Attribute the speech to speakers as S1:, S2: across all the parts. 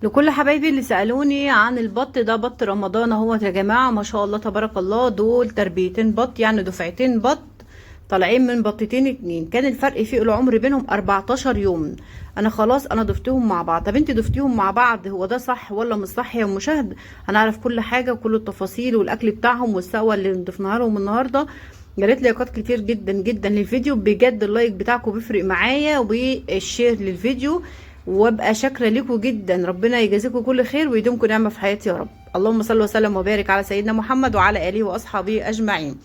S1: لكل حبايبي اللي سألوني عن البط ده، بط رمضان اهوت يا جماعة، ما شاء الله تبارك الله. دول تربيتين بط، يعني دفعتين بط طالعين من بطتين اتنين. كان الفرق في العمر بينهم 14 يوم. انا خلاص انا ضفتهم مع بعض. طب انت ضفتيهم مع بعض، هو ده صح ولا مش صح يا مشاهد؟ هنعرف كل حاجة وكل التفاصيل والاكل بتاعهم والسقوة اللي ضفناها لهم النهاردة. يا ريت لايكات كتير جدا جدا للفيديو، بجد اللايك بتاعكم بيفرق معايا والشير للفيديو، وابقى شاكره لكم جدا. ربنا يجازيكم كل خير ويدومكم نعمه في حياتي يا رب. اللهم صل وسلم وبارك على سيدنا محمد وعلى اله واصحابه اجمعين.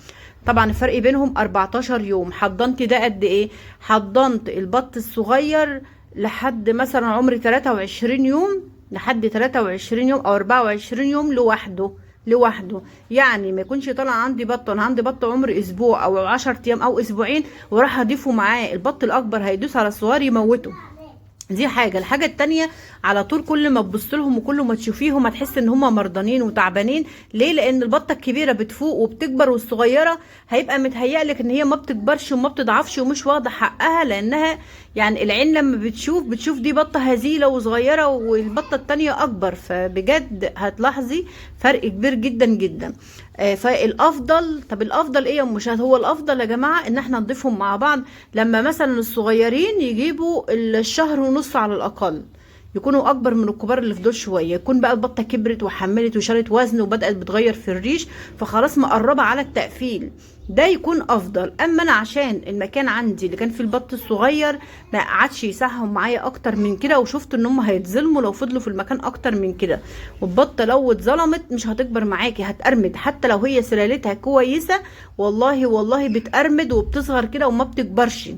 S1: طبعا الفرق بينهم 14 يوم. حضنت ده قد ايه؟ حضنت البط الصغير لحد مثلا عمر 23 يوم، لحد 23 يوم او 24 يوم لوحده. يعني ما يكونش طالع عندي بط، انا عندي بط عمر اسبوع او 10 ايام او اسبوعين وراح اضيفه معاه، البط الاكبر هيدوس على الصغير يموته. دي حاجة. الحاجة التانية، على طول كل ما تبص لهم وكل ما تشوفيهم هتحس ان هما مرضانين وتعبانين. ليه؟ لان البطة الكبيرة بتفوق وبتكبر، والصغيرة هيبقى متهيألك ان هي ما بتكبرش وما بتضعفش ومش واخدة حقها، لانها يعني العين لما بتشوف دي بطة هزيلة وصغيرة والبطة التانية اكبر، فبجد هتلاحظي فرق كبير جدا جدا. فالافضل، طب الافضل ايه يا مشاهد؟ هو الافضل يا جماعة ان احنا نضيفهم مع بعض. لما مثلا الصغيرين يجيبوا الشهر ونص على الاقل، يكونوا اكبر من الكبار اللي في دول شويه، يكون بقى البطه كبرت وحملت وشالت وزن وبدات بتغير في الريش، فخلاص مقربه على التقفيل، ده يكون افضل. اما انا عشان المكان عندي اللي كان في البط الصغير ما قعدش يساهم معايا اكتر من كده، وشفت ان هم هيتظلموا لو فضلوا في المكان اكتر من كده. والبطه لو اتظلمت مش هتكبر معاكي، هتقرمد. حتى لو هي سلالتها كويسه، والله والله بتقرمد وبتصغر كده وما بتكبرش،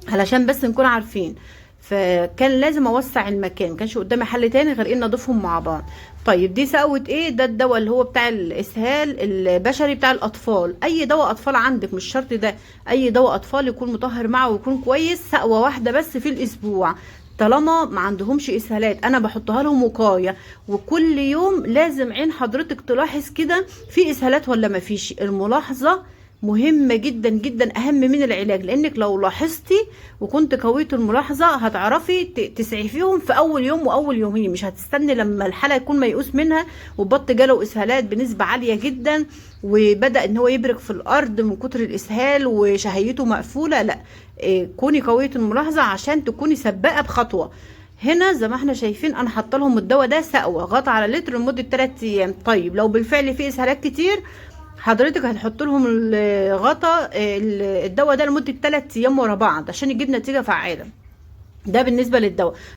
S1: علشان بس نكون عارفين. فكان لازم اوسع المكان، كانش قدامي حل تاني غير ان اضيفهم مع بعض. طيب دي سقوة ايه؟ ده الدواء اللي هو بتاع الاسهال البشري بتاع الاطفال. اي دواء اطفال عندك، مش شرط ده، اي دواء اطفال يكون مطهر معه ويكون كويس، سقوة واحدة بس في الاسبوع طالما ما عندهمش اسهالات. انا بحطها لهم وقايه، وكل يوم لازم عين حضرتك تلاحظ كده في اسهالات ولا ما فيش. الملاحظه مهمة جدا جدا، اهم من العلاج، لانك لو لاحظتي وكنت قوية الملاحظة هتعرفي تسعفيهم في اول يوم واول يومين، مش هتستني لما الحالة يكون ميؤوس منها وبط جاله اسهالات بنسبة عالية جدا وبدأ ان هو يبرك في الارض من كتر الاسهال وشهيته مقفولة. لا، كوني قوية الملاحظة عشان تكوني سباقة بخطوة. هنا زي ما احنا شايفين انا حاطه لهم الدواء ده سقوه غطى على لتر لمده 3 ايام. طيب لو بالفعل في اسهالات كتير، حضرتك هتحط لهم الغطا الدواء ده لمده 3 ايام ورا بعض عشان يجيب نتيجه فعاله. ده بالنسبه للدواء.